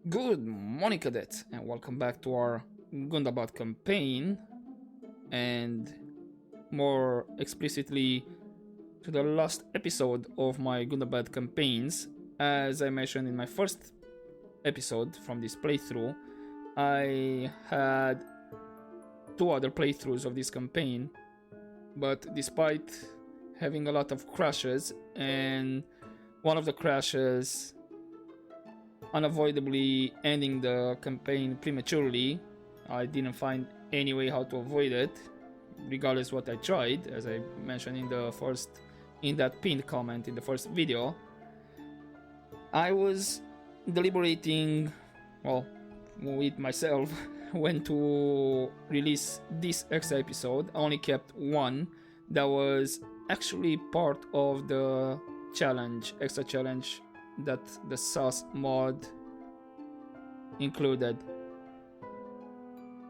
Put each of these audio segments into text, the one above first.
Good morning, cadets, and welcome back to our Gundabad campaign, and more explicitly to the last episode of my Gundabad campaigns. As I mentioned in my first episode from this playthrough, I had two other playthroughs of this campaign, but despite having a lot of crashes, and one of the crashes unavoidably ending the campaign prematurely, I didn't find any way how to avoid it, regardless what I tried, as I mentioned in that pinned comment in the first video. I was deliberating, well, with myself when to release this extra episode. I only kept one that was actually part of the extra challenge that the SAS mod included.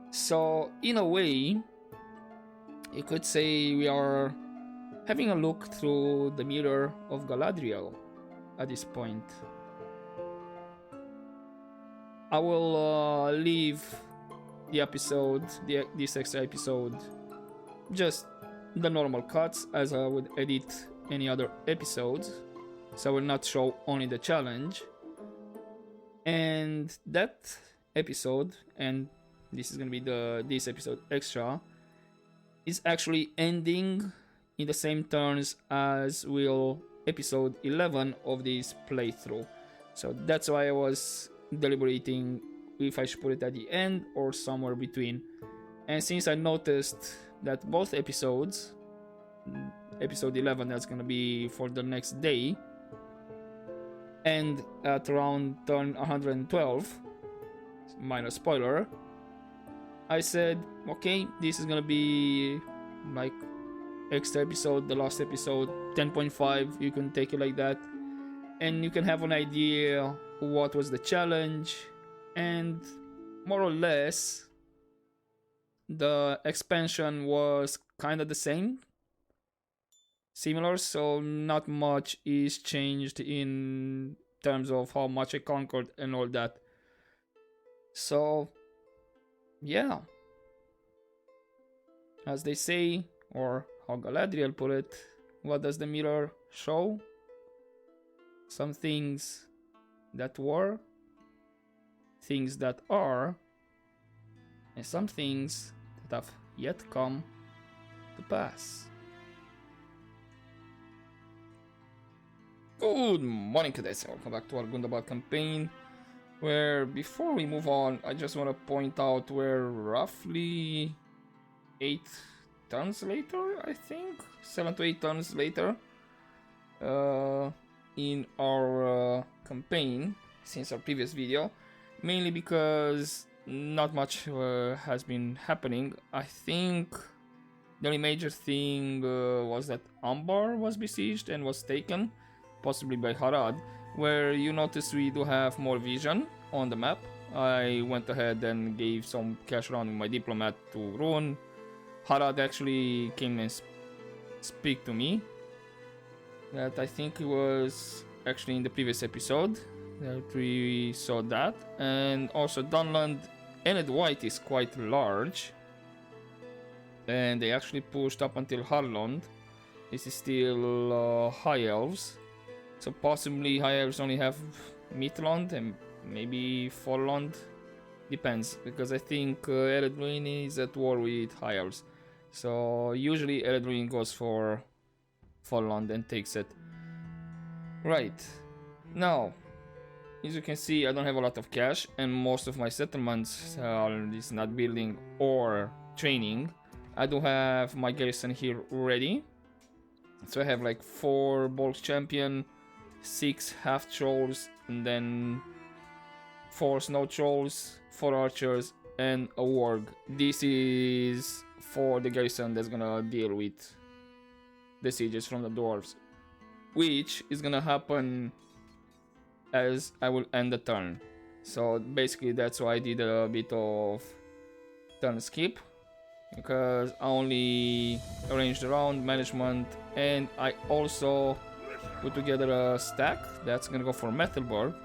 So in a way, you could say we are having a look through the mirror of Galadriel at this point. I will leave the episode, this extra episode, just the normal cuts as I would edit any other episodes. So I will not show only the challenge. And that episode, and this is gonna be this episode extra, is actually ending in the same terms as will episode 11 of this playthrough. So that's why I was deliberating if I should put it at the end or somewhere between. And since I noticed that both episodes, episode 11 that's gonna be for the next day, and at around turn 112, minor spoiler, I said, okay, this is gonna be like extra episode, the last episode, 10.5, you can take it like that, and you can have an idea what was the challenge, and more or less the expansion was kind of the same, similar, so not much is changed in terms of how much I conquered and all that. So yeah, as they say, or how Galadriel put it, what does the mirror show? Some things that were, things that are, and some things that have yet come to pass. Good morning, cadets, and welcome back to our Gundabad campaign, where before we move on, I just want to point out we're roughly 8 turns later, I think? 7 to 8 turns later in our campaign since our previous video, mainly because not much has been happening. I think the only major thing was that Ambar was besieged and was taken, possibly by Harad, where you notice we do have more vision on the map. I went ahead and gave some cash around with my diplomat to Rune. Harad actually came and speak to me. That I think it was actually in the previous episode that we saw that. And also Dunland and White is quite large, and they actually pushed up until Harlond. This is still High Elves. So possibly High Elves only have Midland and maybe Forlond. Depends, because I think Eredruin is at war with High Elves. So usually Eredruin goes for Forlond and takes it. Right. Now, as you can see, I don't have a lot of cash, and most of my settlements is not building or training. I do have my garrison here ready. So I have like 4 bulk champion, 6 half trolls, and then 4 snow trolls, 4 archers, and a warg. This is for the garrison that's gonna deal with the sieges from the dwarves, which is gonna happen as I will end the turn. So basically that's why I did a bit of turn skip, because I only arranged around management, and I also put together a stack that's gonna go for Metalburg.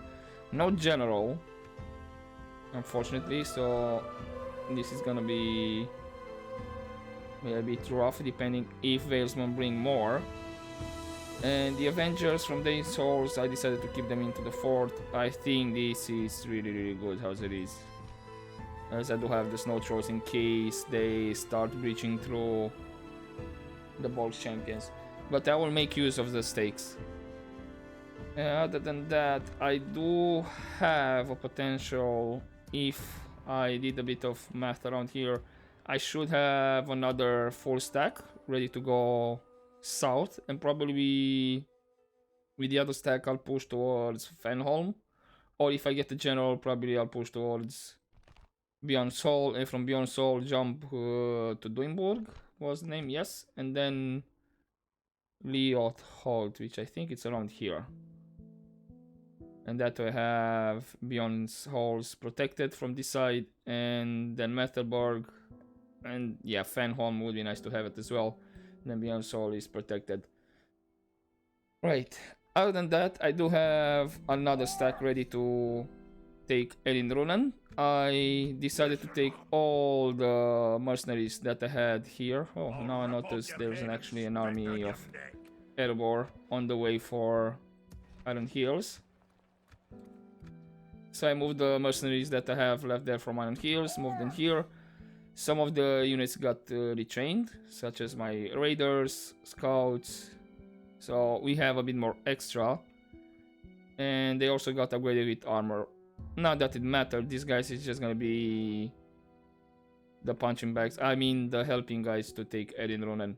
No general, unfortunately. So this is gonna be a bit rough, depending if Valesman bring more. And the Avengers from the Souls, I decided to keep them into the fort. I think this is really good as it is. As I do have the snow trolls in case they start breaching through the bulk champions. But I will make use of the stakes. Other than that, I do have a potential, if I did a bit of math around here, I should have another full stack ready to go south, and probably with the other stack I'll push towards Fenholm, or if I get the general, probably I'll push towards Beyond Soul, and from Beyond Soul jump to Duimburg was the name, yes, and then Leothold, which I think it's around here. And that way I have Beyond Souls protected from this side, and then Methelburg, and yeah, Fenholm would be nice to have it as well. And then Beyond Soul is protected. Right, other than that, I do have another stack ready to take Elinrunen. I decided to take all the mercenaries that I had here. Oh, now I noticed there's actually an army of Erebor on the way for Iron Hills. So I moved the mercenaries that I have left there from Iron Hills, moved them here. Some of the units got retrained, such as my raiders, scouts. So we have a bit more extra. And they also got upgraded with armor. Not that it mattered, these guys is just gonna be the punching bags. I mean the helping guys to take Elinrunen.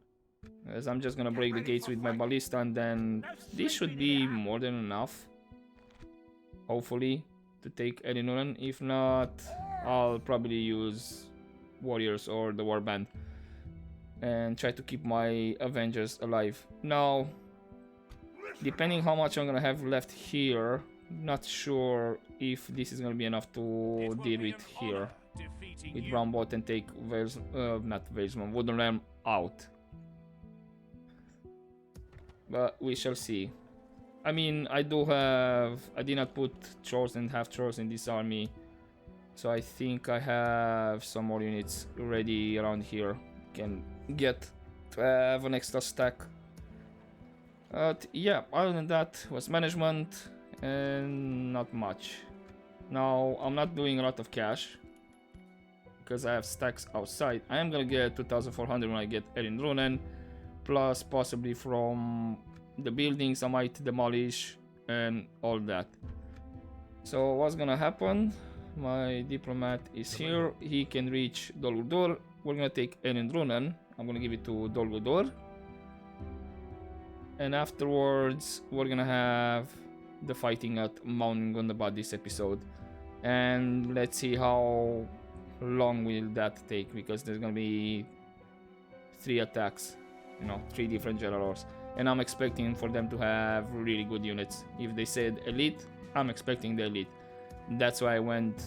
As I'm just gonna break the gates with my ballista, and then this should be more than enough, hopefully, to take Elinrunen. If not, I'll probably use warriors or the warband and try to keep my Avengers alive. Now, depending how much I'm gonna have left here, not sure if this is gonna be enough to deal with here with Brownbot and take Wooden Ram out. But we shall see. I mean, I did not put trolls and half trolls in this army, so I think I have some more units ready around here. Can get to have an extra stack. But yeah, other than that was management and not much. Now I'm not doing a lot of cash because I have stacks outside. I am gonna get 2,400 when I get Elinrunen, plus possibly from the buildings I might demolish and all that. So what's gonna happen? My diplomat is here. He can reach Dol Guldur. We're gonna take Elinrunen. I'm gonna give it to Dol Guldur. And afterwards, we're gonna have the fighting at Mount Gundabad this episode. And let's see how long will that take, because there's gonna be 3 attacks, you know, 3 different generals. And I'm expecting for them to have really good units. If they said elite, I'm expecting the elite. That's why I went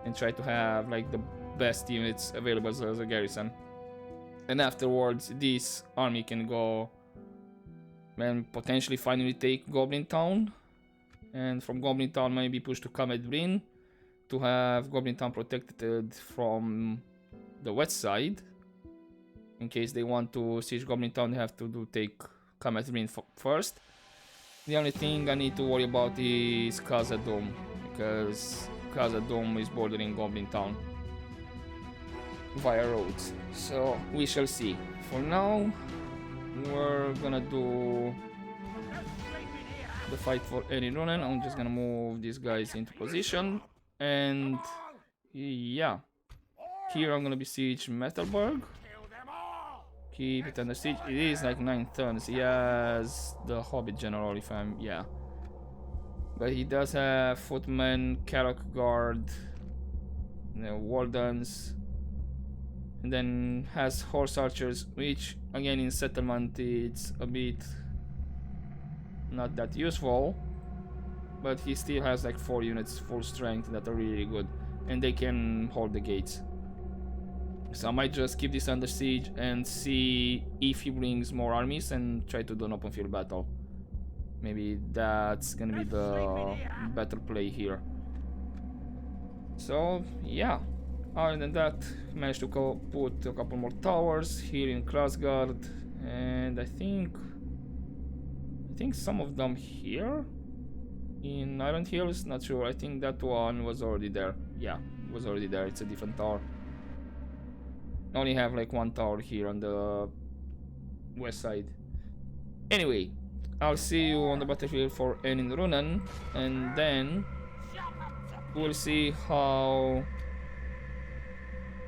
and tried to have like the best units available as a garrison. And afterwards, this army can go and potentially finally take Goblin Town. And from Goblin Town maybe push to Kamed Bryn to have Goblin Town protected from the west side. In case they want to siege Goblin Town, they have to take Kamed Bryn first. The only thing I need to worry about is Khazad-dûm, because Khazad-dûm is bordering Goblin Town via roads. So we shall see. For now, we're gonna do the fight for Elinrunen. I'm just gonna move these guys into position, and yeah, here I'm gonna besiege Methelburg. Keep it under siege. It is like 9 turns. He has the Hobbit General, if I'm, yeah. But he does have Footmen, Carrock Guard, Wardens, and then has Horse Archers, which again in settlement it's a bit not that useful. But he still has like 4 units full strength that are really good, and they can hold the gates. So I might just keep this under siege and see if he brings more armies and try to do an open field battle. Maybe that's gonna be the better play here. So yeah, other than that, managed to put a couple more towers here in Krasgard, and I think some of them here in Iron Hills. Not sure. I think that one was already there. Yeah, it was already there. It's a different tower. I only have like one tower here on the west side. Anyway, I'll see you on the battlefield for Eninrunen, and then we'll see how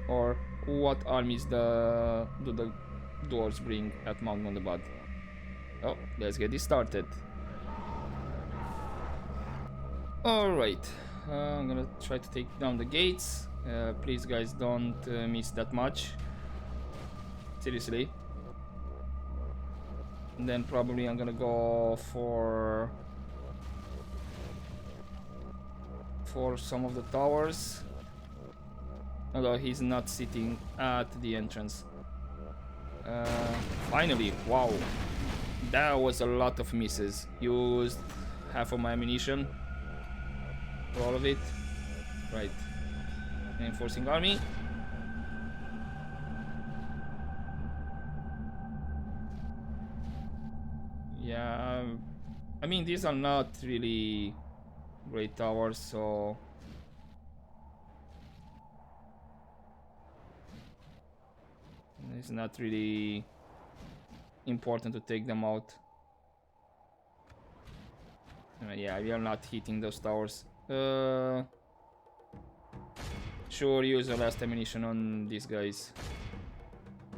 or what armies do the dwarves bring at Mount Gundabad. Oh, let's get this started. Alright, I'm gonna try to take down the gates. Please guys, don't miss that much. Seriously. And then probably I'm gonna go for some of the towers. Although he's not sitting at the entrance. Finally, wow. That was a lot of misses. Used half of my ammunition. For all of it. Right. Reinforcing army. Yeah, I mean, these are not really great towers, so it's not really important to take them out. Yeah, we are not hitting those towers. Sure, use the last ammunition on these guys.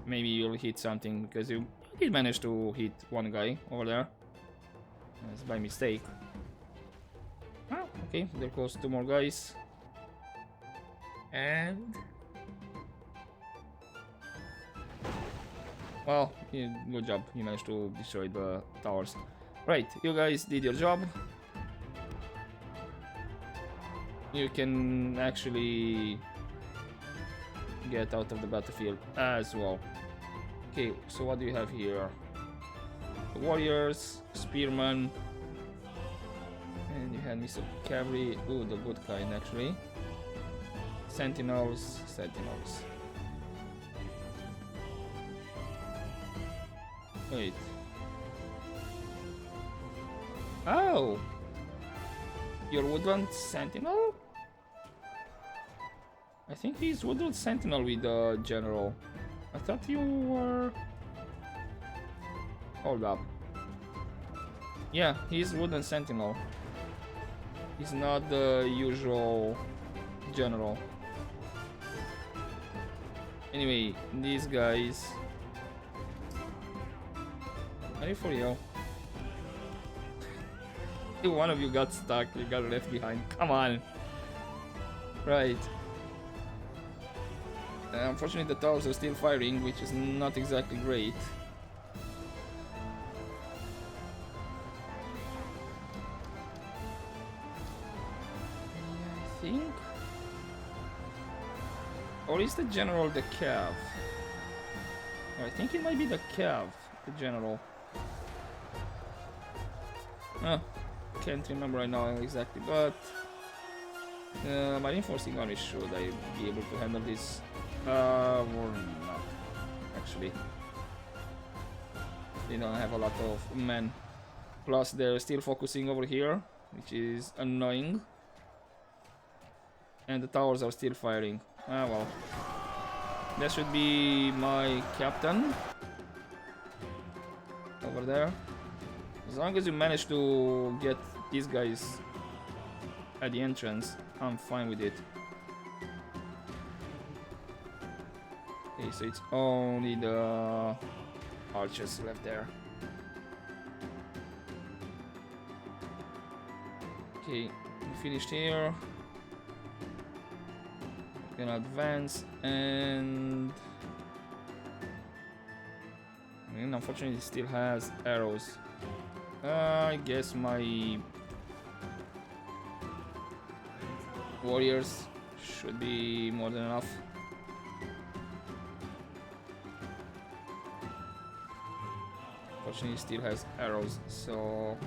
Maybe you'll hit something, because you did manage to hit one guy over there. That's by mistake. Ah, okay, there goes two more guys. And well, yeah, good job. You managed to destroy the towers. Right, you guys did your job. You can actually get out of the battlefield as well. Okay, so what do you have here? The warriors, spearmen, and you had missile cavalry. Ooh, the good kind actually. Sentinels. Wait. Oh! Your woodland sentinel? I think he's woodland sentinel with the general. I thought you were... Hold up. Yeah, he's woodland sentinel. He's not the usual general. Anyway, these guys... Are you for real? One of you got stuck, you got left behind. Come on. Right. Unfortunately, the towers are still firing, which is not exactly great. I think... Or is the general the cav? I think it might be the cav, the general. Can't remember right now exactly, but my reinforcing army, should I be able to handle this? Or not, actually. They don't have a lot of men. Plus they're still focusing over here, which is annoying. And the towers are still firing. Ah well. That should be my captain. Over there. As long as you manage to get these guys at the entrance, I'm fine with it. Okay, so it's only the archers left there. Okay, we finished here. Gonna advance, and I mean, unfortunately it still has arrows. I guess my warriors should be more than enough. Unfortunately, it still has arrows, so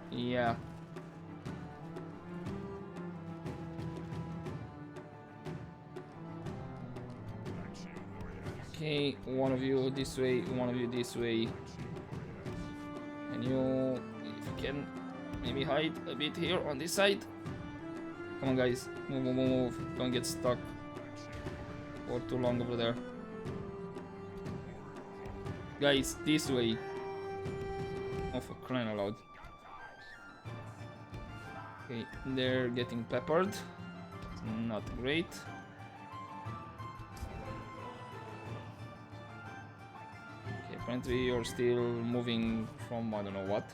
yeah. Okay, one of you this way, one of you this way. And you, if you can, maybe hide a bit here on this side. Come on, guys. Move, move, move, move. Don't get stuck for too long over there. Guys, this way. Oh, for crying out loud. Okay, they're getting peppered. Not great. Okay, apparently you're still moving from I don't know what.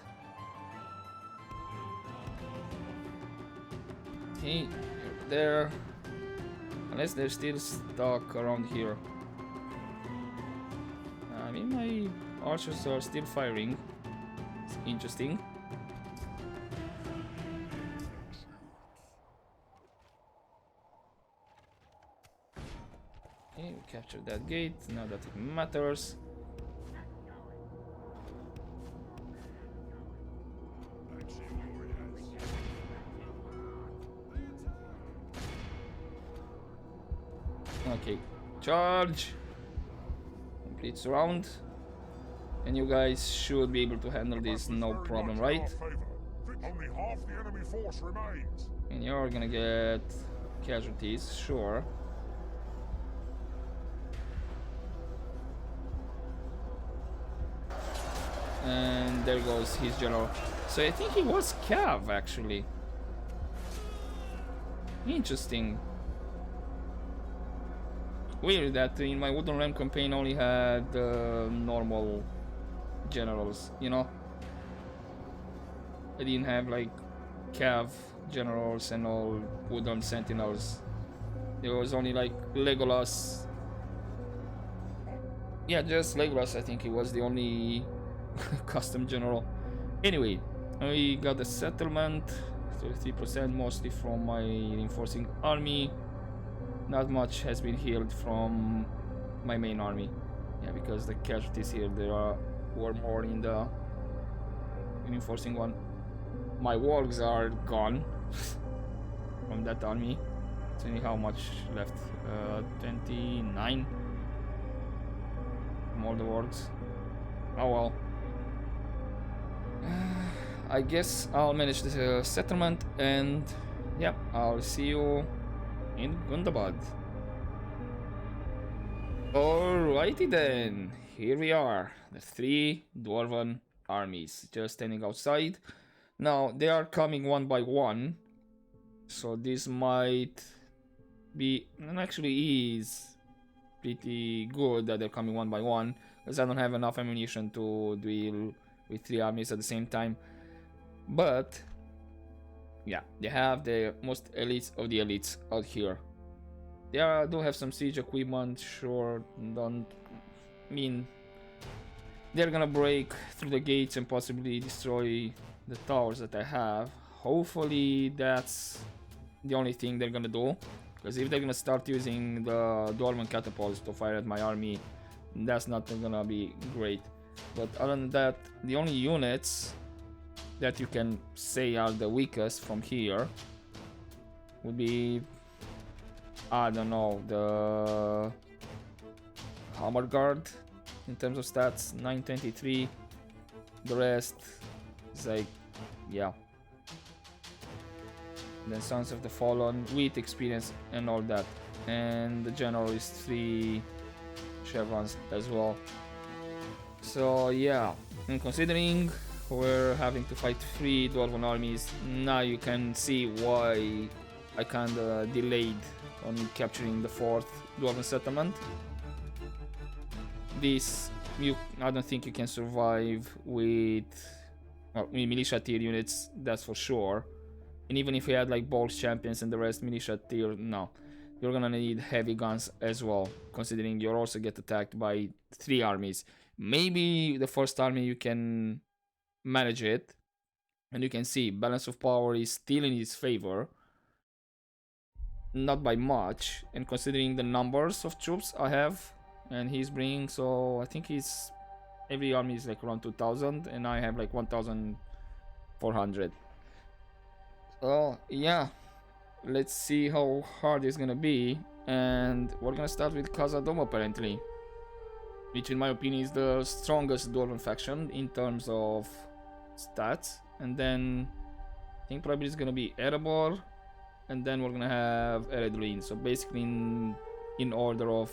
Okay, you're there. Unless they're still stuck around here. I mean, my archers are still firing. It's interesting. Okay, we captured that gate. Now that it matters. Okay, charge. Complete surround. And you guys should be able to handle this no problem, right? Only half the enemy force remains. And you're gonna get casualties, sure. And there goes his general. So I think he was Cav actually. Interesting. Weird that in my Wooden Ram campaign only had normal generals, you know? I didn't have like Cav generals and all wooden sentinels. There was only like Legolas. Yeah, just Legolas, I think he was the only custom general. Anyway, we got the settlement, 33% mostly from my reinforcing army. Not much has been healed from my main army. Yeah, because the casualties here were more in the reinforcing one. My wargs are gone from that army. Let's see how much left. 29 from all the wargs. Oh well. I guess I'll manage the settlement, and yeah, I'll see you in Gundabad. Alrighty then, here we are, the 3 dwarven armies just standing outside. Now they are coming one by one, so this might be, and actually is pretty good that they're coming one by one, because I don't have enough ammunition to deal with 3 armies at the same time. But yeah, they have the most elites of the elites out here. They do have some siege equipment, sure. Don't mean they're gonna break through the gates and possibly destroy the towers that I have. Hopefully that's the only thing they're gonna do, because if they're gonna start using the dwarven catapults to fire at my army, that's not gonna be great. But other than that, the only units that you can say are the weakest from here would be, I don't know, the Hammer Guard in terms of stats, 923. The rest is like, yeah. Then Sons of the Fallen with experience and all that. And the general is 3 chevrons as well. So yeah, and considering we're having to fight 3 dwarven armies, now you can see why I kinda delayed on capturing the 4th dwarven settlement. This, I don't think you can survive with, well, militia tier units, that's for sure. And even if you had like Bolts champions and the rest militia tier, no. You're gonna need heavy guns as well, considering you'll also get attacked by 3 armies. Maybe the first army you can manage it, and you can see balance of power is still in his favor, not by much, and considering the numbers of troops I have and he's bringing, so I think every army is like around 2000 and I have like 1400. So yeah, let's see how hard it's gonna be, and we're gonna start with Khazad-dûm apparently. which in my opinion is the strongest Dwarven faction in terms of stats. And then I think probably it's gonna be Erebor, and then we're gonna have Eredluin. So basically in order of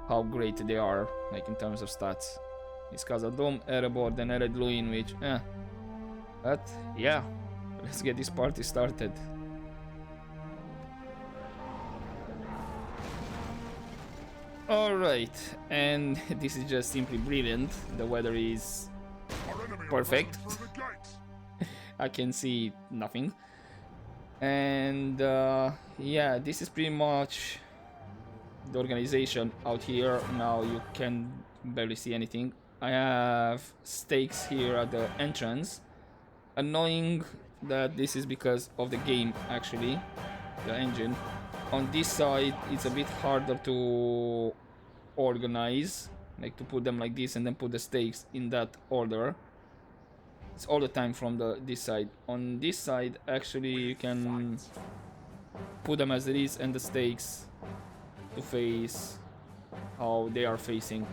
how great they are, like in terms of stats. It's Khazad-dûm, Erebor, then Eredluin, which but yeah, let's get this party started. Alright, and this is just simply brilliant. The weather is perfect. I can see nothing. And yeah, this is pretty much the organization out here. Now you can barely see anything. I have stakes here at the entrance. Annoying that this is because of the game, actually, the engine. On this side it's a bit harder to organize, like to put them like this and then put the stakes in that order. It's all the time from this side. On this side actually you can put them as it is and the stakes to face how they are facing.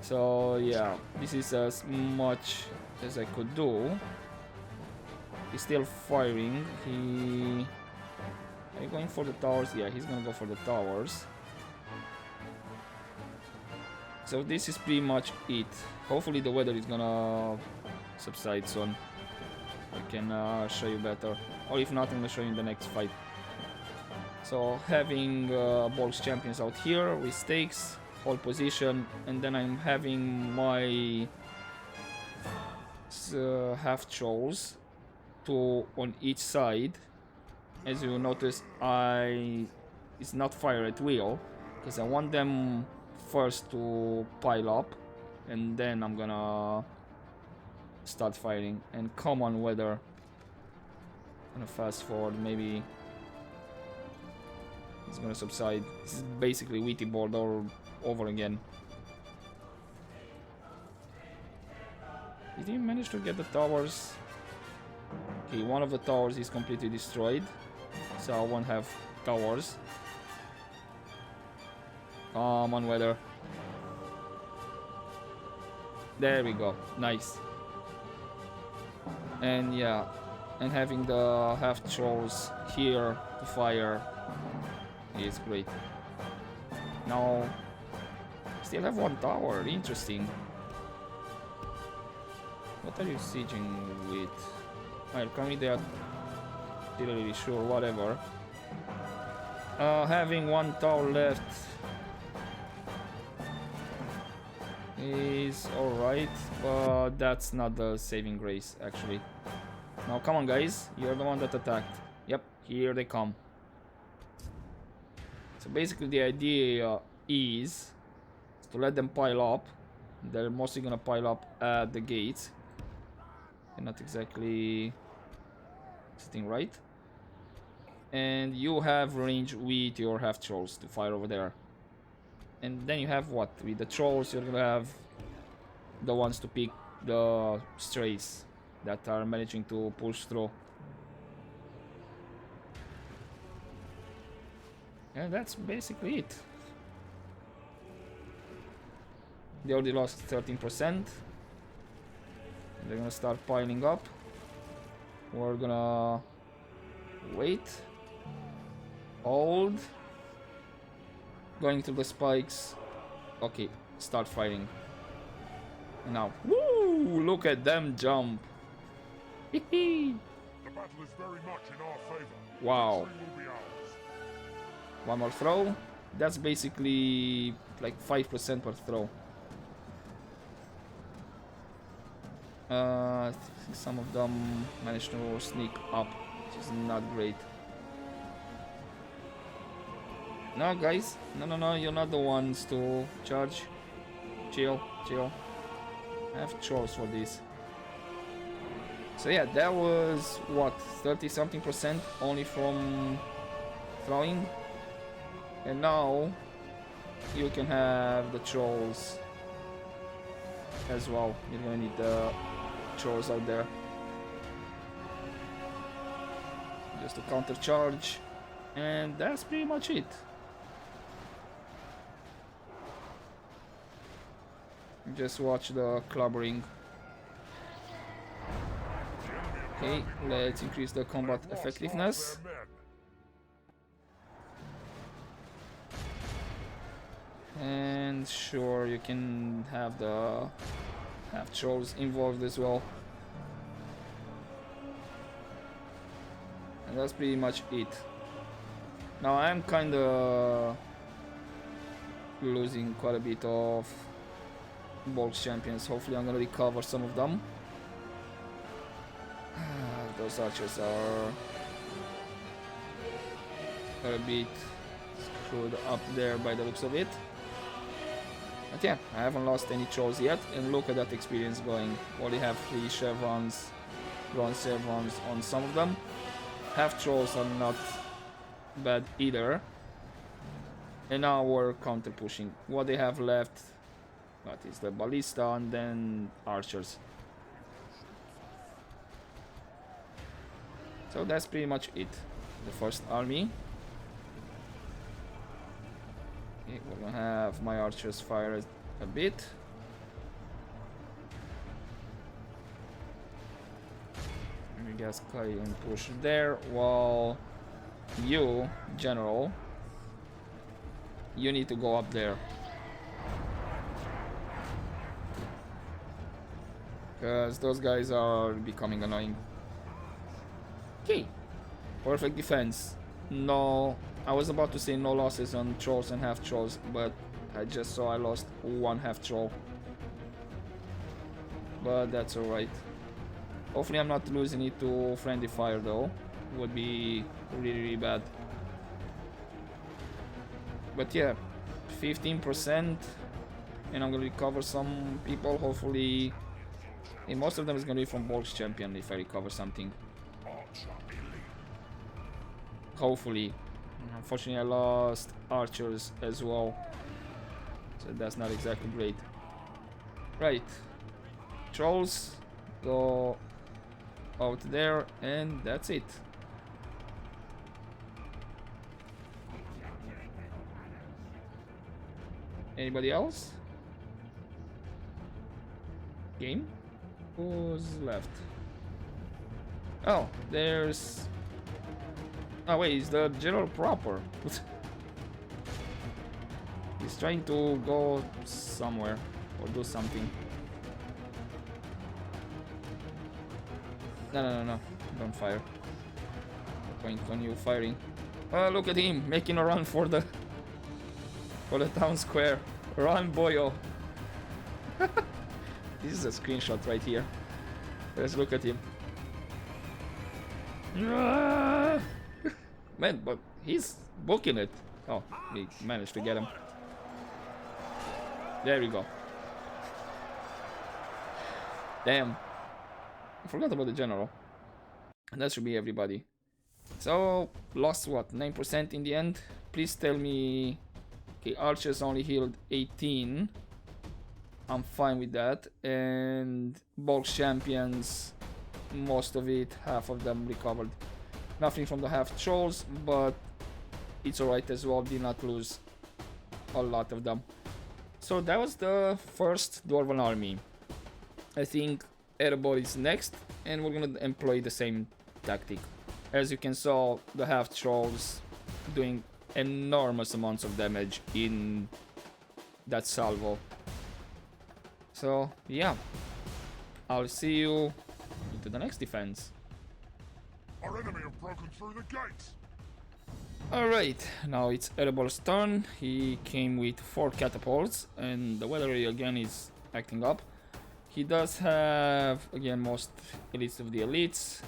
So yeah, this is as much as I could do. He's still firing. Are you going for the towers? Yeah, he's gonna go for the towers. So this is pretty much it. Hopefully the weather is gonna subside soon. I can show you better. Or if not, I'm gonna show you in the next fight. So having Orcs champions out here with stakes, hold position, and then I'm having my half trolls, 2 on each side. As you notice, it's not fire at will because I want them first to pile up and then I'm gonna start fighting. And come on, weather. I'm gonna fast forward, maybe it's gonna subside. This is basically Wheaty board all over again. Did he manage to get the towers? Okay, one of the towers is completely destroyed, so I won't have towers. Come on, weather. There we go, nice. And yeah, and having the half trolls here to fire is great. Now, still have one tower, interesting. What are you sieging with? Well, currently they are not really sure, whatever. Having one tower left is alright, but that's not the saving grace, actually. Now come on, guys, you're the one that attacked. Yep, here they come. So basically the idea is to let them pile up. They're mostly gonna pile up at the gates. They're not exactly sitting right. And you have range with your half trolls to fire over there. And then you have what? With the trolls you're gonna have the ones to pick the strays that are managing to push through. And that's basically it. They already lost 13%. They're gonna start piling up. We're gonna wait. Hold. Going to the spikes. Okay, start fighting. And now, woo! Look at them jump. The battle is very much in our favor. Wow. Victory will be ours. One more throw. That's basically like 5% per throw. I think some of them managed to sneak up, which is not great. No, guys, no, you're not the ones to charge. Chill. I have trolls for this. So yeah, that was what, 30-something% only from throwing. And now you can have the trolls as well. You're gonna need the trolls out there just to counter charge, and that's pretty much it. Just watch the clubbering. Okay, let's increase the combat effectiveness. And sure, you can have the trolls involved as well. And that's pretty much it. Now I'm kinda losing quite a bit of Orcs champions. Hopefully I'm gonna recover some of them. Those archers are a bit screwed up there by the looks of it. But yeah, I haven't lost any trolls yet, and look at that experience going. Only have 3 chevrons, bronze chevrons on some of them. Half trolls are not bad either. And now we're counter pushing. What they have left, what is the ballista and then archers. So that's pretty much it. The first army. Okay, we're gonna have my archers fire a bit. And you guys can push there while you, general, you need to go up there. Because those guys are becoming annoying. Okay, perfect defense. No, I was about to say no losses on trolls and half trolls, but I just saw I lost 1 half troll. But that's alright. Hopefully I'm not losing it to friendly fire though. Would be really bad. But yeah, 15%, and I'm gonna recover some people. Hopefully, and most of them is gonna be from Orcs champion if I recover something. Hopefully. Unfortunately I lost archers as well, so that's not exactly great. Right, trolls go out there, and that's it. Anybody else? Game? Who's left? Oh, there's... Oh wait, he's the general proper. He's trying to go somewhere or do something. No. Don't fire. No point on you firing. Oh, look at him making a run for the town square. Run, boyo. This is a screenshot right here. Let's look at him. Man, but he's booking it. Oh, we managed to get him. There we go. Damn. I forgot about the general. And that should be everybody. So, lost what? 9% in the end? Please tell me... Okay, archers only healed 18. I'm fine with that. And Orcs champions, most of it, half of them recovered. Nothing from the half trolls, but it's alright as well. Did not lose a lot of them. So that was the first Dwarven army. I think Erebor is next, and we're gonna employ the same tactic. As you can saw, the half trolls doing enormous amounts of damage in that salvo. So yeah, I'll see you into the next defense. Our enemy have broken through the gates. Alright, now it's Erebor's turn. He came with 4 catapults, and the weather again is acting up. He does have, again, most elites of the elites.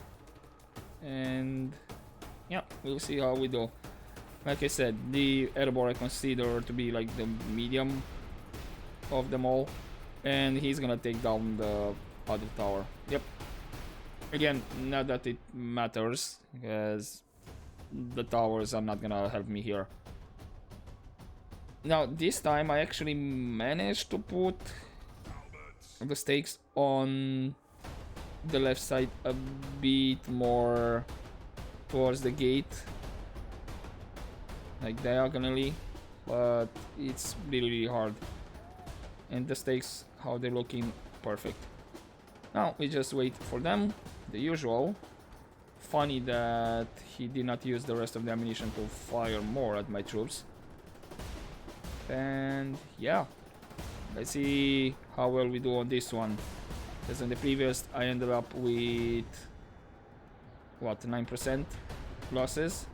And yeah, we'll see how we do. Like I said, the Erebor I consider to be like the medium of them all. And he's gonna take down the other tower. Yep. Again, not that it matters, because the towers are not gonna help me here. Now, this time I actually managed to put the stakes on the left side a bit more towards the gate, like diagonally, but it's really hard. And the stakes how they're looking. Perfect. Now we just wait for them, the usual. Funny that he did not use the rest of the ammunition to fire more at my troops. And yeah, let's see how well we do on this one. Because in the previous I ended up with what, 9% losses.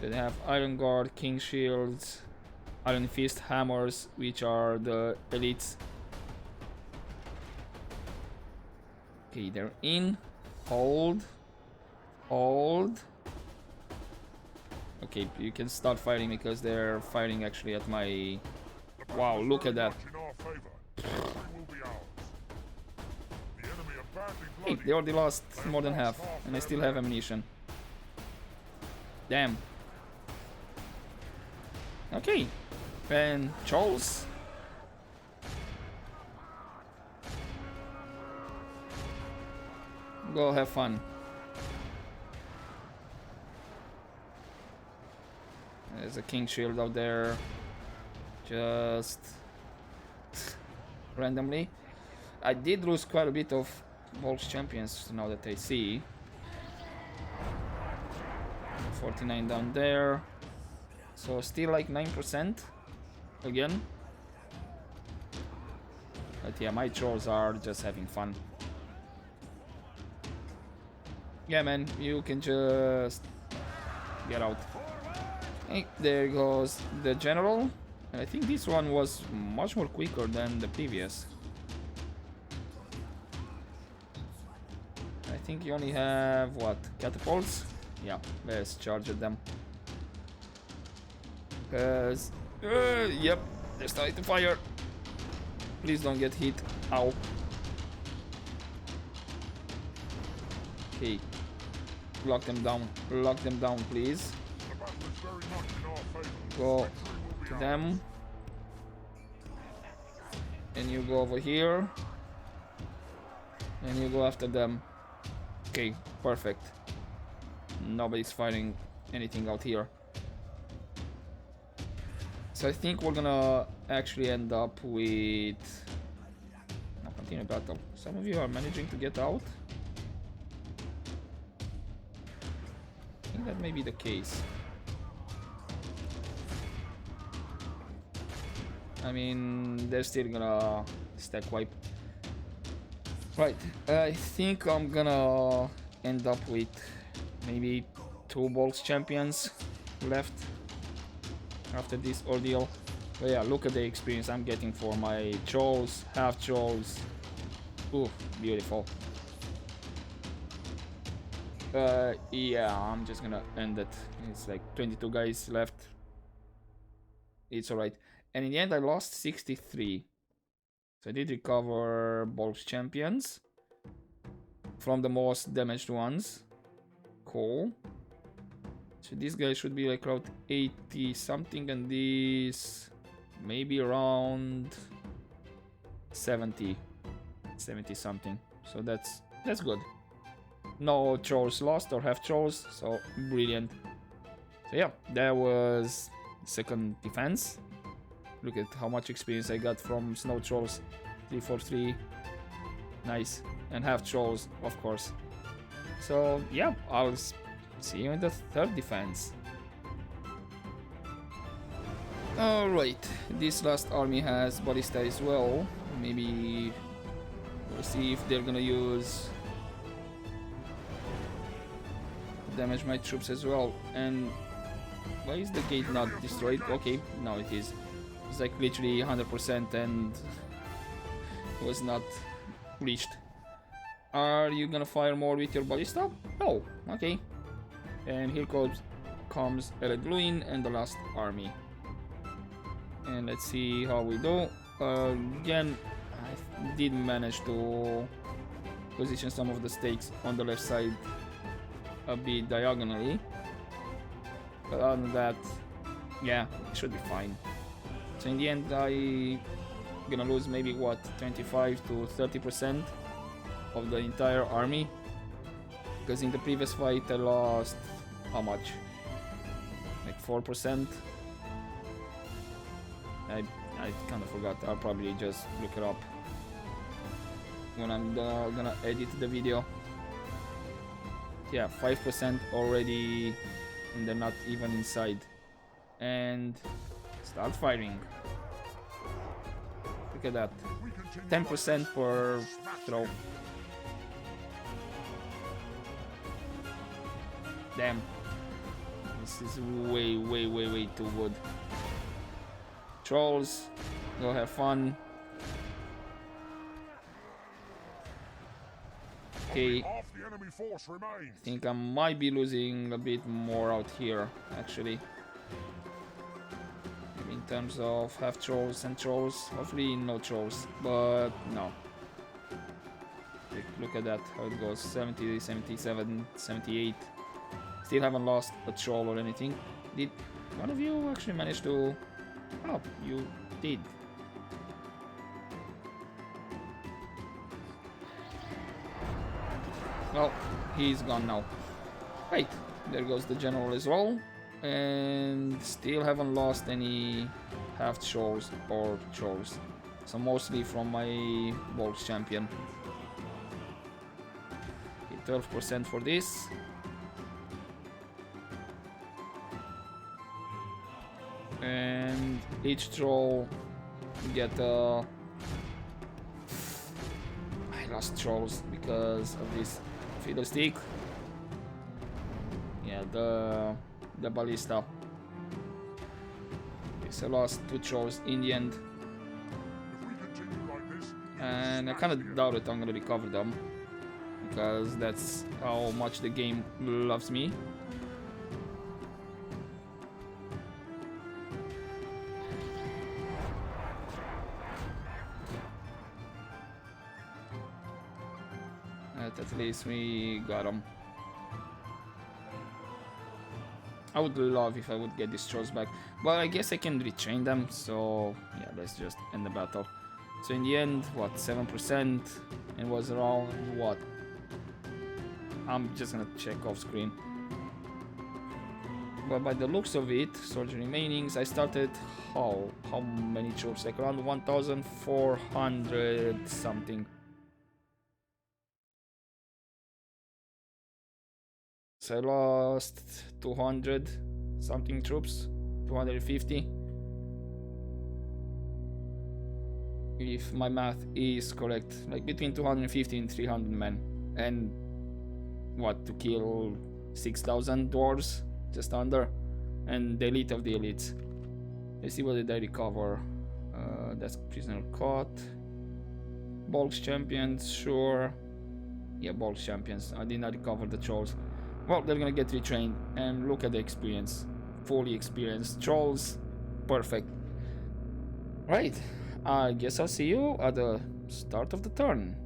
Then I have Iron Guard, King Shields, Iron Fist, Hammers, which are the elites. Okay, they're in. Hold. Hold. Okay, you can start fighting because they're fighting actually at my... Wow, look at that. Hey, they already lost more than half, and I still have ammunition. Damn. Okay, and Charles. Go have fun. There's a King Shield out there. Just randomly. I did lose quite a bit of Orcs champions now that I see. 49 down there. So still like 9% again. But yeah, my trolls are just having fun. Yeah, man, you can just get out. Hey, there goes the general. And I think this one was much more quicker than the previous. I think you only have, what, catapults? Yeah, let's charge at them. Because, yep, they're starting to fire. Please don't get hit. Ow. Okay. Lock them down, please. Go to them. And you go over here. And you go after them. Okay, perfect. Nobody's fighting anything out here. So I think we're gonna actually end up with... Now continue battle. Some of you are managing to get out. I think that may be the case. I mean, they're still gonna stack wipe. Right, I think I'm gonna end up with maybe 2 Bolts champions left after this ordeal. But yeah, look at the experience I'm getting for my trolls, half trolls. Ooh, beautiful. Yeah, I'm just gonna end it. It's like 22 guys left. It's alright. And in the end I lost 63. So I did recover Bolts champions from the most damaged ones. Cool. So this guy should be like around 80 something, and this maybe around 70 something. So that's good. No trolls lost or half trolls, so brilliant. So yeah, that was second defense. Look at how much experience I got from snow trolls. 343. Nice. And half trolls, of course. So yeah, I'll see you in the third defense. Alright, this last army has ballista as well. Maybe we'll see if they're gonna use damage my troops as well. And why is the gate not destroyed? Okay, now it is. It's like literally 100% and was not reached. Are you gonna fire more with your ballista? No, okay. And here comes Galadriel and the last army. And let's see how we do. Again, I did manage to position some of the stakes on the left side a bit diagonally. But other than that, yeah, it should be fine. So in the end, I gonna lose maybe what, 25 to 30% of the entire army, because in the previous fight I lost how much? Like 4%. I kind of forgot. I'll probably just look it up when I'm gonna edit the video. Yeah, 5% already, and they're not even inside. And start firing. Look at that. 10% per throw. Damn. This is way too good. Trolls, go have fun. Okay. I think I might be losing a bit more out here, actually. In terms of half trolls and trolls. Hopefully no trolls, but no. Look at that, how it goes. 70, 77, 78. Still haven't lost a troll or anything. Did one of you actually manage to... Oh, you did. Well, he's gone now. Right, there goes the general as well. And still haven't lost any half trolls or trolls. So mostly from my Orcs champion. Okay, 12% for this. And each troll get I lost trolls because of this fiddlestick. Yeah, the ballista. Okay, so I lost 2 trolls in the end. And I kinda doubt it I'm gonna recover them, because that's how much the game loves me. At least we got them. I would love if I would get these trolls back, but I guess I can retrain them, so yeah, let's just end the battle. So in the end, what, 7%? It was around, what? I'm just gonna check off screen. But by the looks of it, soldier remainings, I started, how many troops? Like around 1,400 something. So I lost 200 something troops, 250. If my math is correct, like between 250 and 300 men. And what, to kill 6,000 dwarves, just under. And the elite of the elites. Let's see what did I recover. That's prisoner caught. Orcs champions, sure. Yeah, Orcs champions. I did not recover the trolls. Well, they're gonna get retrained, and look at the experience. Fully experienced trolls. Perfect. Right, I guess I'll see you at the start of the turn.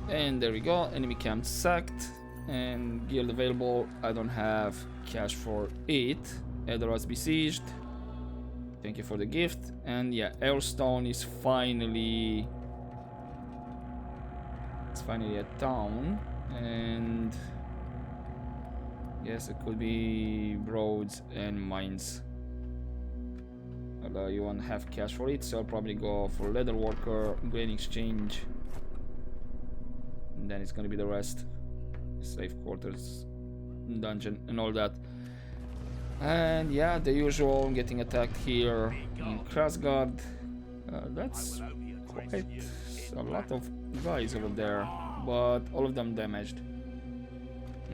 And there we go, enemy camp sacked. And guild available, I don't have cash for it. Edoras besieged. Thank you for the gift. And yeah, Airstone is finally... It's finally a town. And yes, it could be roads and mines. Although you won't have cash for it, so I'll probably go for leather worker, grain exchange, and then it's gonna be the rest. Slave quarters, dungeon, and all that. And yeah, the usual, getting attacked here in Krasgard. That's quite a lot of guys over there, but all of them damaged.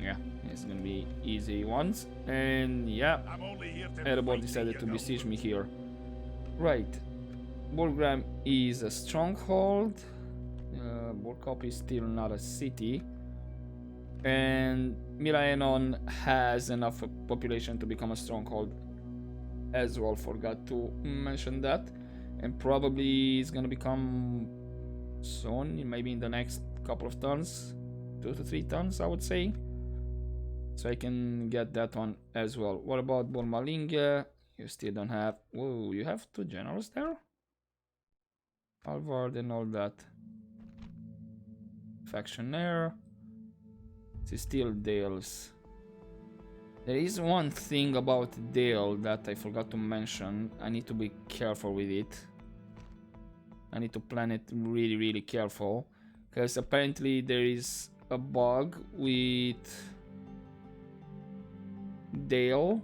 Yeah, it's gonna be easy ones. And yeah, Erebor decided to besiege me here. Right, Burgram is a stronghold. Burkop is still not a city. And Miraenon has enough population to become a stronghold as well. Forgot to mention that. And probably it's gonna become soon, maybe in the next couple of turns, 2 to 3 turns, I would say. So I can get that one as well. What about Bormalinge? You still don't have... Whoa, you have 2 generals there? Alvard and all that. Factionaire. It's still Dale's. There is one thing about Dale that I forgot to mention. I need to be careful with it. I need to plan it really careful, because apparently there is a bug with Dale.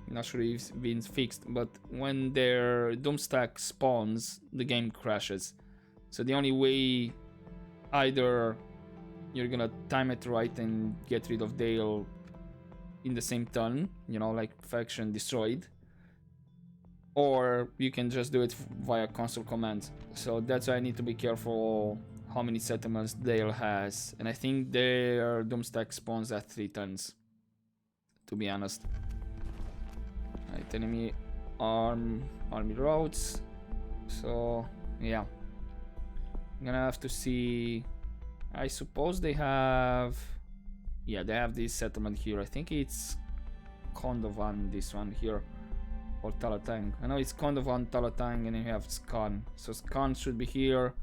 I'm not sure if it's been fixed, but when their Doomstack spawns, the game crashes. So the only way, either you're gonna time it right and get rid of Dale in the same turn, you know, like faction destroyed, or you can just do it via console commands. So that's why I need to be careful how many settlements Dale has, and I think their Doomstack spawns at 3 turns, to be honest. Right, enemy army roads. So yeah, I'm gonna have to see. I suppose they have, yeah, they have this settlement here. I think it's Kondovan, this one here, or Talatang. I know it's Kondovan, Talatang, and then you have Skan. So Skan should be here.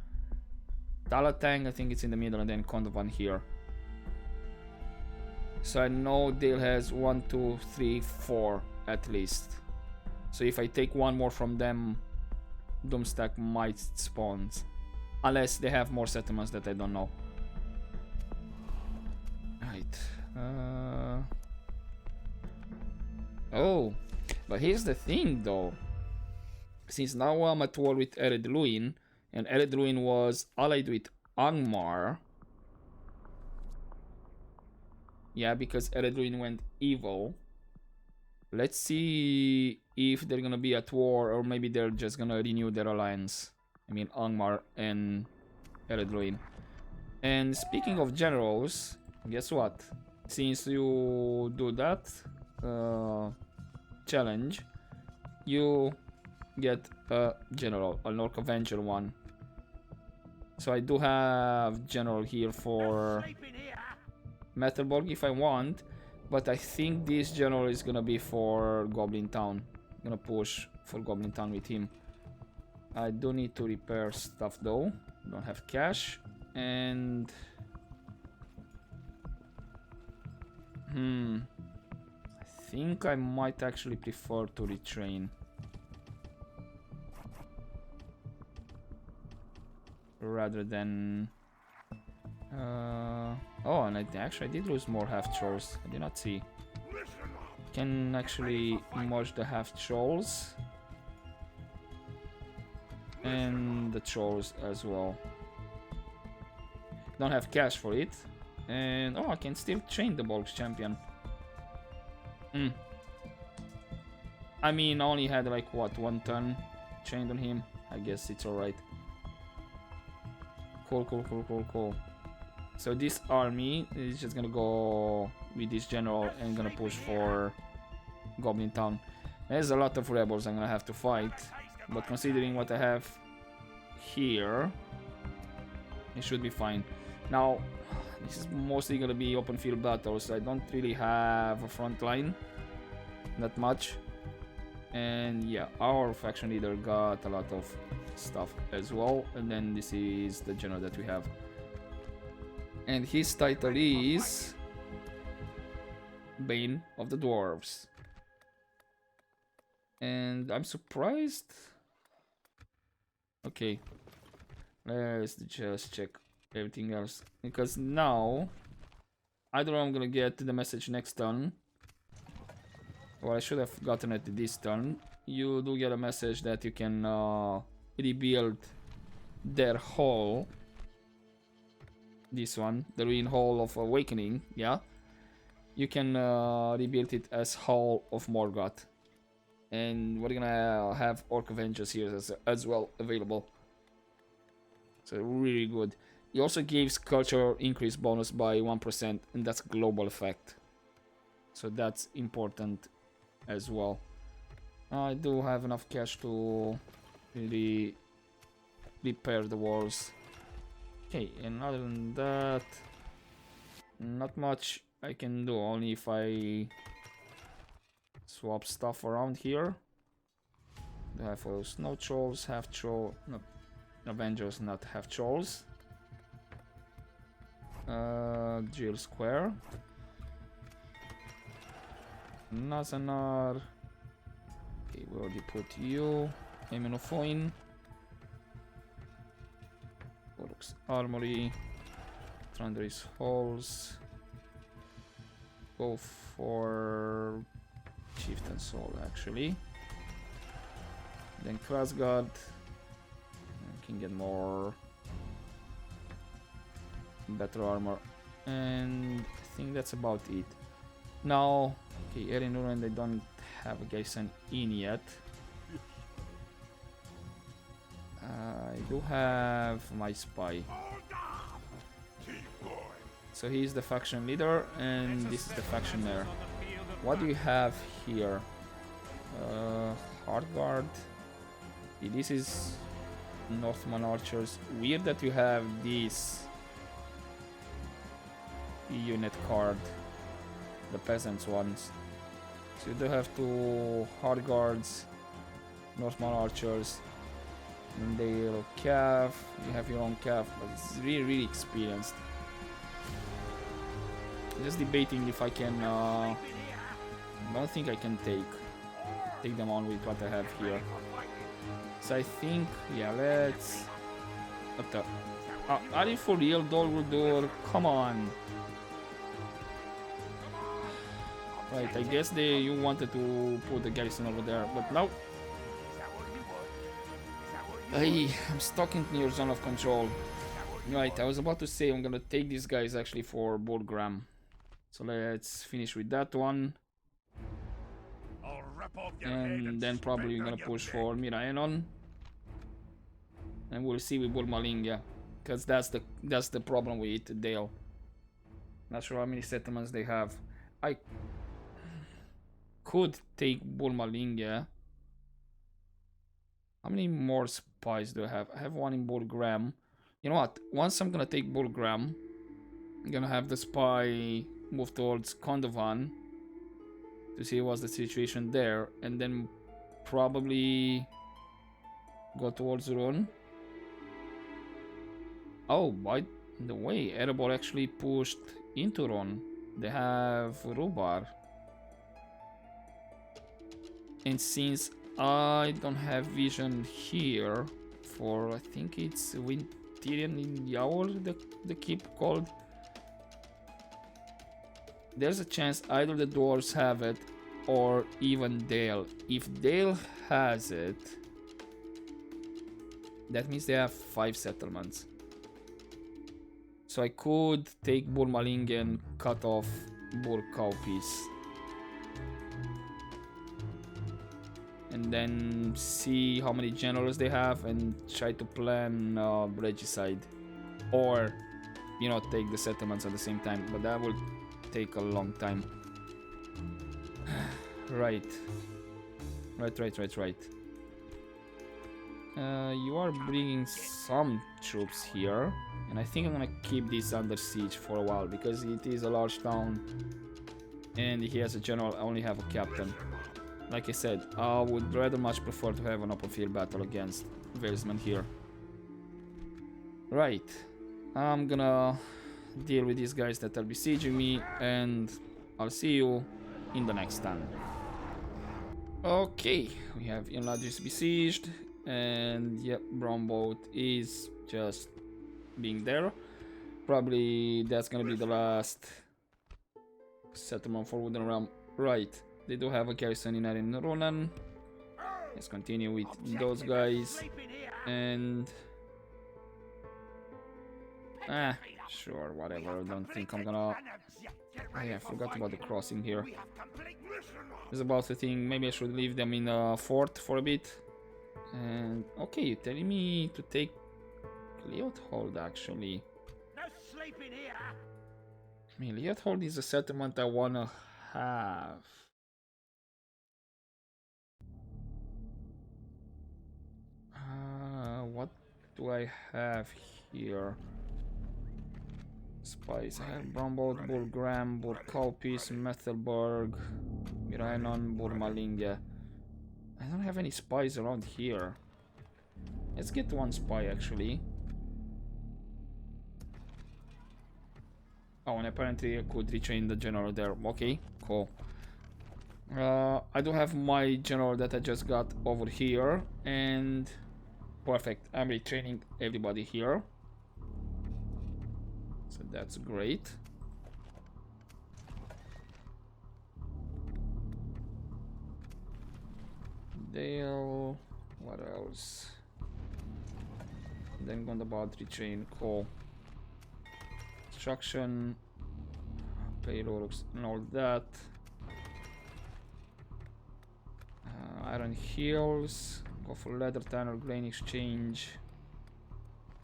Talatang, I think it's in the middle, and then Kondovan here. So I know Dale has 1, 2, 3, 4 at least. So if I take one more from them, Doomstack might spawn. Unless they have more settlements that I don't know. Right. Oh, but here's the thing though. Since now I'm at war with Eredluin, and Eredluin was allied with Angmar. Yeah, because Eredluin went evil. Let's see if they're gonna be at war, or maybe they're just gonna renew their alliance. I mean, Angmar and Eredluin. And speaking of generals, guess what? Since you do that challenge, you get a general, an Orc Avenger one. So I do have general here for Metalborg if I want, but I think this general is gonna be for Goblin Town. I'm gonna push for Goblin Town with him. I do need to repair stuff though. Don't have cash. And I think I might actually prefer to retrain. Rather than oh, and I did lose more half trolls. I did not see. Can actually merge the half trolls and the trolls as well. Don't have cash for it, and oh, I can still train the Borgs champion. I mean, I only had like what, 1 turn trained on him. I guess it's alright. Cool. So this army is just gonna go with this general and gonna push for Goblin Town. There's a lot of rebels I'm gonna have to fight, but considering what I have here, it should be fine. Now, this is mostly gonna be open field battles, so I don't really have a front line, not much. And yeah, our faction leader got a lot of stuff as well, and then this is the general that we have. And his title is Bane of the Dwarves. And I'm surprised. Okay, let's just check everything else, because now I don't know, I'm gonna get the message next turn. Well, I should have gotten it this turn. You do get a message that you can rebuild their hall. This one, the Ruin Hall of Awakening, yeah. You can rebuild it as Hall of Morgoth. And we're gonna have Orc Avengers here as well available. So really good. It also gives culture increase bonus by 1%, and that's global effect. So that's important as well. I do have enough cash to really repair the walls. Okay, and other than that, not much I can do, only if I swap stuff around here. I have snow trolls, half troll, not Avengers, not half trolls. Drill Square. Nazanar. Okay, we already put you. Eminofoin. armory, Thunderous Halls. Go for Chieftain Soul actually. Then Crossguard. Can get more better armor. And I think that's about it. Now, okay, Erin Ruin, they don't have a garrison in yet. I do have my spy. So he's the faction leader, and this is the faction there. What do you have here? Hard Guard. This is Northman Archers. Weird that you have this unit card, the peasants ones. So you do have two Hard Guards, Northman Archers, and they'll Cav. You have your own Cav, but it's really experienced. Just debating if I can. I don't think I can take them on with what I have here. So I think, yeah, let's. What the? Are you for real, Dolguldur? Come on. Right, I guess you wanted to put the garrison over there, but now I'm stuck in your zone of control. Right, I was about to say I'm gonna take these guys actually for Borgram. So let's finish with that one. And then probably we're gonna push for Miraenon. And we'll see with Bulmalinga. Because that's the problem with Dale. Not sure how many settlements they have. I could take Bulmalinga. How many more spies do I have? I have one in Bulgram. You know what? Once I'm gonna take Bulgram, I'm gonna have the spy move towards Kondovan to see what's the situation there, and then probably go towards Run. Oh, by the way, Erebor actually pushed into Run. They have Rubar. And since I don't have vision here for, I think it's Winterian in Yaur, the keep called. There's a chance either the dwarves have it or even Dale. If Dale has it, that means they have 5 settlements. So I could take Burmaling and cut off Burkaupis. And then see how many generals they have and try to plan regicide. Or, you know, take the settlements at the same time. But that will take a long time. Right. You are bringing some troops here. And I think I'm gonna keep this under siege for a while. Because it is a large town. And he has a general, I only have a captain. Like I said, I would rather much prefer to have an open field battle against Versman here. Right. I'm gonna deal with these guys that are besieging me, and I'll see you in the next turn. Okay, we have Inladris besieged, and yep, Bromboat is just being there. Probably that's gonna be the last settlement for Wooden Realm. Right, they do have a garrison in Erin Ronan. Let's continue with those guys, and sure, whatever. I don't think I'm gonna. Oh yeah, I forgot about the crossing here. I was about to think maybe I should leave them in a fort for a bit. And okay, you're telling me to take Leothold actually. No sleeping here. I mean, Leothold is a settlement I wanna have. What do I have here? Spies. I have Brombold, Burgram, Burkaupis, Methelberg, Miraenon, Burmalinga. I don't have any spies around here. Let's get one spy actually. Oh, and apparently I could retrain the general there. Okay, cool. I do have my general that I just got over here, and perfect. I'm retraining everybody here. So that's great. Dale, what else? Then Gundabad retrain, cool. Construction, pay Orcs and all that. Iron Hills, go for leather tanner, grain exchange.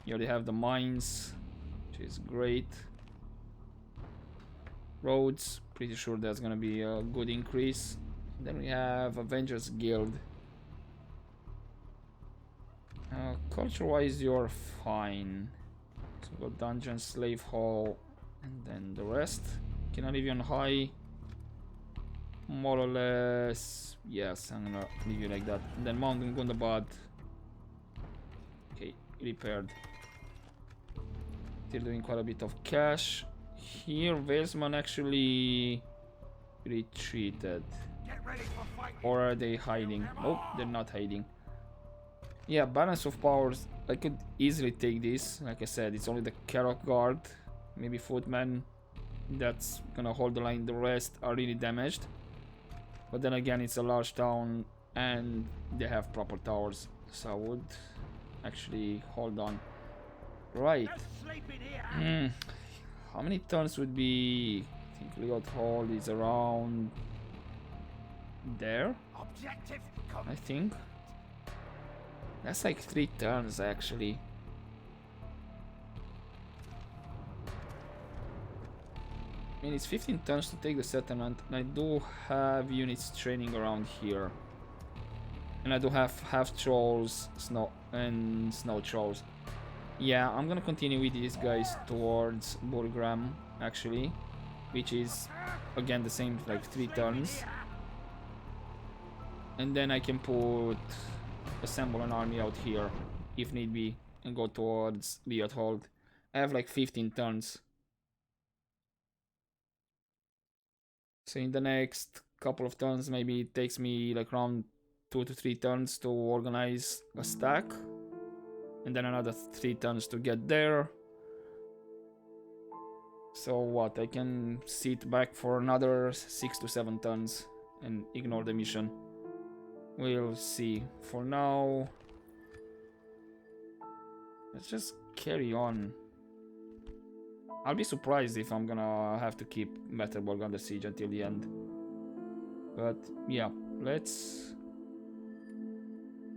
You already have the mines, which is great. Roads, pretty sure that's gonna be a good increase. Then we have Avengers Guild. Culture-wise, you're fine. So we got Dungeon, Slave Hall, and then the rest. Can I leave you on high? More or less, yes, I'm gonna leave you like that. And then Mountain Gundabad. Okay, repaired. Still doing quite a bit of cash. Here, Wesman actually retreated. Or are they hiding? Nope, they're not hiding. Yeah, balance of powers. I could easily take this. Like I said, it's only the Carrot Guard, maybe Footman, that's gonna hold the line. The rest are really damaged. But then again, it's a large town and they have proper towers, so I would actually hold on. Right. How many turns would be? I think Leopold is around there. I think that's like 3 turns actually. I mean, it's 15 turns to take the settlement, and I do have units training around here. And I do have half trolls, snow trolls. Yeah, I'm gonna continue with these guys towards Burgram, actually. Which is, again, the same, like 3 turns. And then I can assemble an army out here, if need be, and go towards Leopold. I have like 15 turns. So in the next couple of turns, maybe it takes me like around 2 to 3 turns to organize a stack. And then another 3 turns to get there. So what, I can sit back for another 6 to 7 turns and ignore the mission. We'll see. For now, let's just carry on. I'll be surprised if I'm gonna have to keep Metterborg under siege until the end. But yeah, let's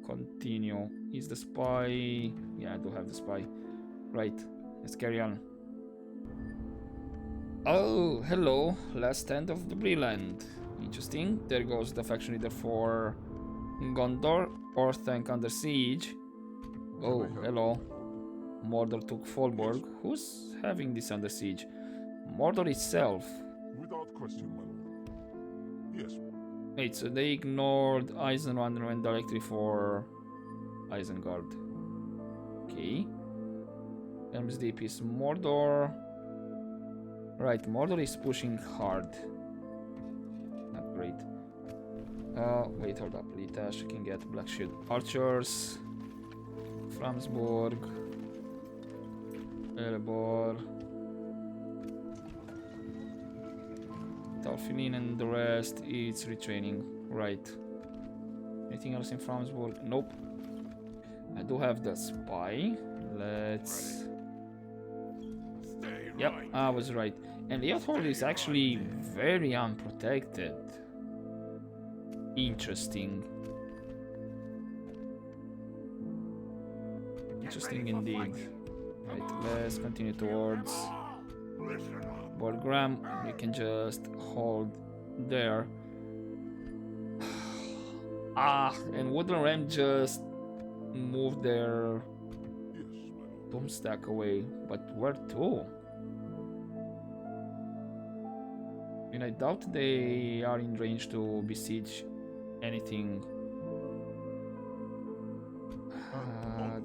continue. Is the spy? Yeah, I do have the spy. Right, let's carry on. Oh, hello. Last stand of the Breland. Interesting. There goes the faction leader for Gondor. Orthanc under siege. Oh, hello. Mordor took Folborg. Who's having this under siege? Mordor itself. Without question, my lord. Yes. Wait, so they ignored Eisenwand and went directly for Isengard. Okay. Helm's Deep is Mordor. Right, Mordor is pushing hard. Not great. Wait, hold up. Litash, I can get Black Shield Archers. Framsborg. Erebor. Talfilin and the rest, it's retraining. Right. Anything else in Framsborg? Nope. I do have the spy. Let's... Yep, I was right. And Leopold is actually very unprotected. Interesting. Interesting indeed. Right, let's continue towards Borgram. We can just hold there. And Woodland Ram just moved their Doom stack away. But where to? I mean, I doubt they are in range to besiege anything.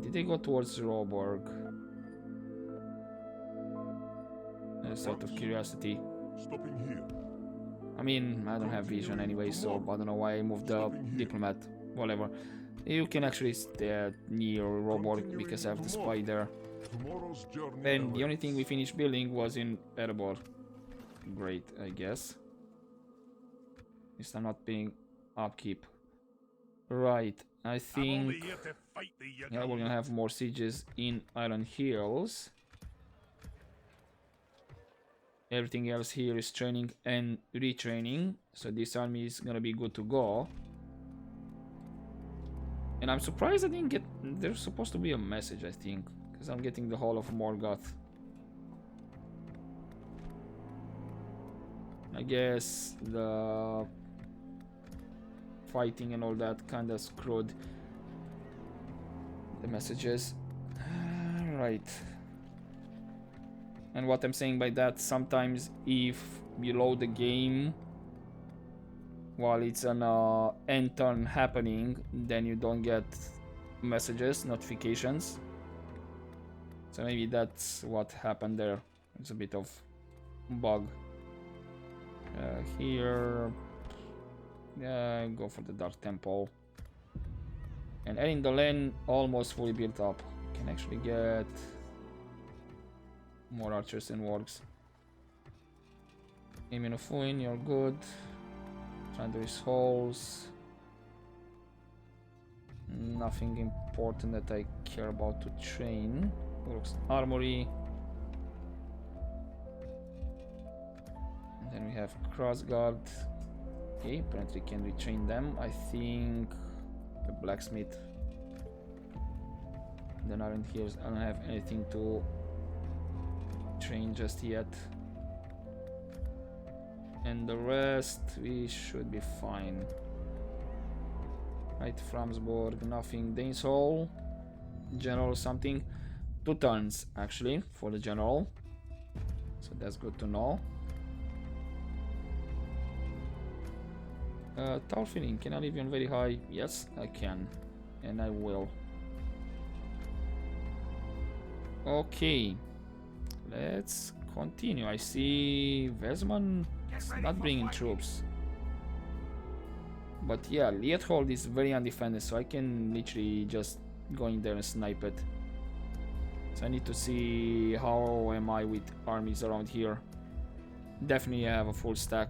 Did they go towards Roborg? Just out of curiosity. Stopping here. I mean, I don't have vision anyway, so I don't know why I moved the diplomat. Whatever. You can actually stay near Roborg because I have the spy there. Tomorrow's journey And the only thing we awaits. finished building was in Erebor. Great, I guess. At least I'm not paying upkeep. Right, I I'm think... only here to fight thee, you Yeah, we're gonna have more sieges in Iron Hills. Everything else here is training and retraining, so this army is gonna be good to go. And I'm surprised I didn't get... There's supposed to be a message, I think, because I'm getting the Hall of Morgoth. I guess the fighting and all that kind of screwed the messages. Right. And what I'm saying by that, sometimes if you load the game while it's an end turn happening, then you don't get messages, notifications. So maybe that's what happened there. It's a bit of bug. Here, yeah, go for the Dark Temple. And Elindolen almost fully built up. Can actually get more archers and wargs. Immunofuin, you're good. Thunderous holes. Nothing important that I care about to train. Orcs Armory. And then we have Crossguard. Okay, apparently can retrain them. I think the blacksmith. Then aren't here. I don't have anything to train just yet. And the rest we should be fine. Right, Framsborg, nothing. Dane's Hall, general something. 2 turns actually for the general, so that's good to know. Tower filling, can I leave you on very high? Yes, I can, and I will. Okay, let's continue. I see Vesman is not bringing troops. But yeah, Liethold is very undefended, so I can literally just go in there and snipe it. So I need to see how am I with armies around here. Definitely have a full stack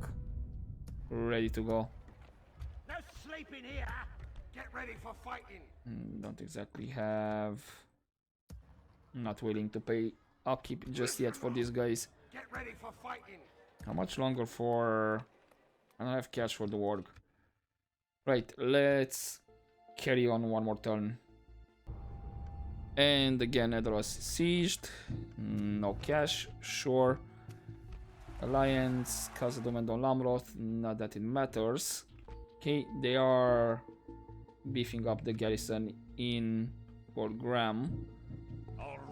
ready to go. No sleeping here. Get ready for fighting. Don't exactly have... Not willing to pay upkeep just yet for these guys. Get ready for fighting. How much longer for... I don't have cash for the warg. Right, let's carry on one more turn. And again, Edoras sieged. No cash, sure. Alliance, Khazad-dûm and Don Lamroth, not that it matters. Okay, they are beefing up the garrison in Fort Graham.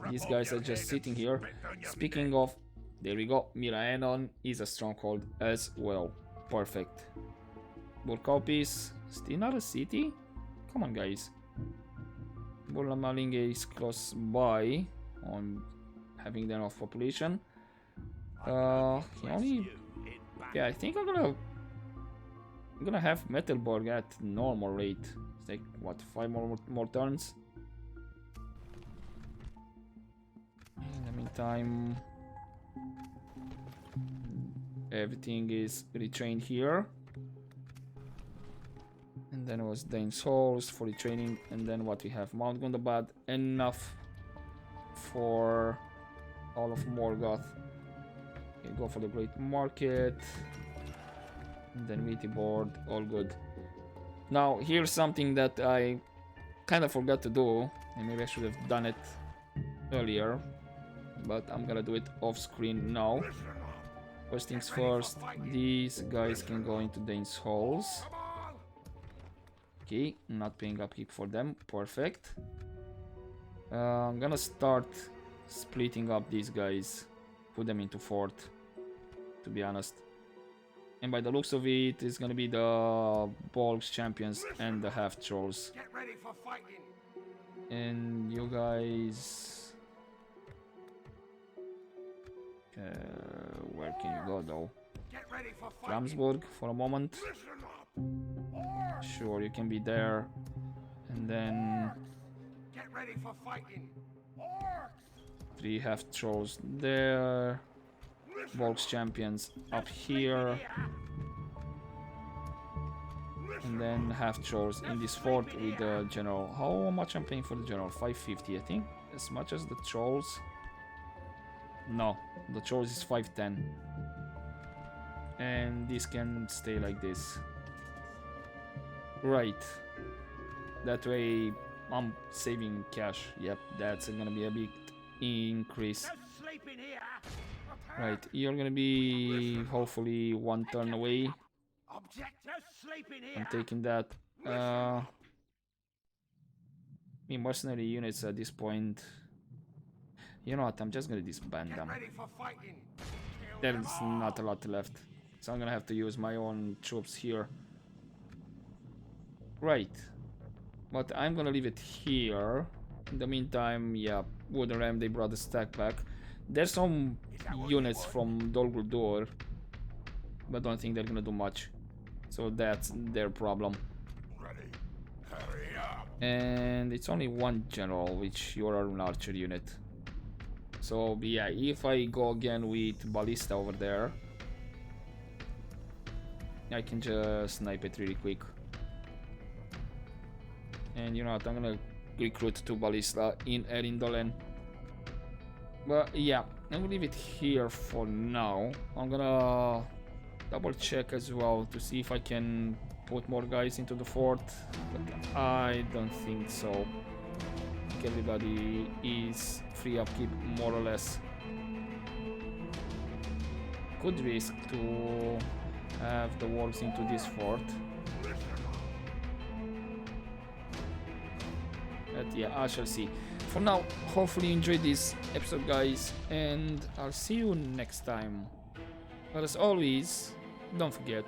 These guys are just sitting here. Speaking of, there we go, Miraenon is a stronghold as well. Perfect. Burkaupis, still not a city? Come on, guys. Burlamalinge is close by on having enough population. He only... Yeah, I think I'm gonna have Metalborg at normal rate. It's like, what, 5 more turns? In the meantime, everything is retrained here. And then it was Dane's Halls for retraining, and then what we have, Mount Gundabad, enough for all of Morgoth. Okay, go for the Great Market, and then meaty board, all good. Now here's something that I kind of forgot to do, and maybe I should have done it earlier, but I'm gonna do it off screen now. First things first, these guys can go into Dane's Halls. Okay, not paying upkeep for them, perfect. I'm gonna start splitting up these guys, put them into fort, to be honest. And by the looks of it, it's gonna be the Bolgs champions and the half trolls. Get ready for fighting. And you guys, where can you go though? Get ready for fighting. Ramsburg for a moment. Sure, you can be there, and then Get ready for fighting. 3 half trolls there. Volks champions up here. And then half trolls in this fort with the general. How much I'm paying for the general? 550, I think. As much as the trolls. No, the trolls is 510. And this can stay like this. Right. That way I'm saving cash. Yep, that's gonna be a big increase. Right, you're gonna be hopefully 1 turn away. I'm taking that. Mercenary units at this point. You know what, I'm just gonna disband them. There's not a lot left. So I'm gonna have to use my own troops here. Right. But I'm gonna leave it here. In the meantime, yeah, Wooden Ram, they brought the stack back. There's some units from Dol Guldur, but I don't think they're gonna do much. So that's their problem. And it's only 1 general, which you're an archer unit. So yeah, if I go again with Ballista over there, I can just snipe it really quick. And you know what, I'm gonna recruit 2 Ballista in Erindolen. But yeah, I'm gonna leave it here for now. I'm gonna double check as well to see if I can put more guys into the fort, but I don't think so. I think everybody is free upkeep more or less. Could risk to have the walls into this fort. But yeah, I shall see. For now, hopefully you enjoyed this episode, guys, and I'll see you next time. But as always, don't forget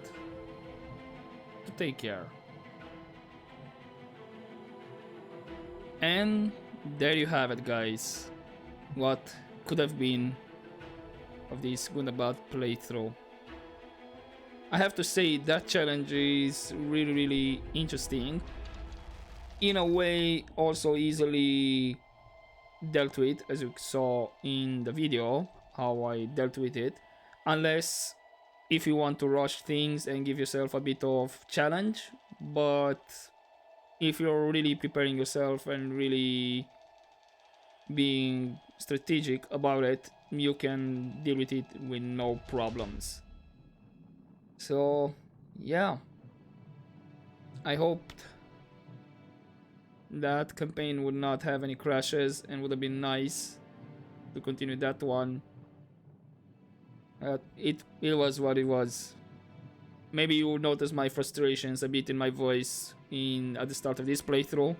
to take care. And there you have it, guys. What could have been of this Gundabad playthrough. I have to say that challenge is really interesting. In a way, also easily dealt with, as you saw in the video, how I dealt with it. Unless if you want to rush things and give yourself a bit of challenge, but if you're really preparing yourself and really being strategic about it, you can deal with it with no problems. So yeah, I hoped that campaign would not have any crashes and would have been nice to continue that one. It was what it was. Maybe you notice my frustrations a bit in my voice at the start of this playthrough,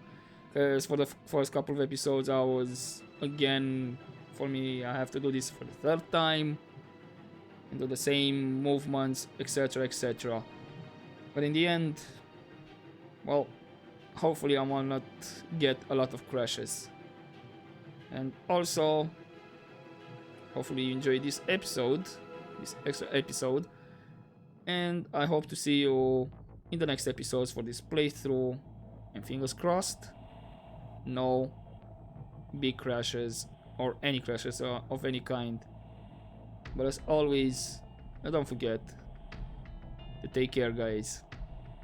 because for the first couple of episodes I was, again, for me, I have to do this for the 3rd time and do the same movements, etc. But in the end, well, hopefully I will not get a lot of crashes. And also, hopefully you enjoyed this episode, this extra episode, and I hope to see you in the next episodes for this playthrough, and fingers crossed, no big crashes or any crashes of any kind. But as always, don't forget to take care, guys.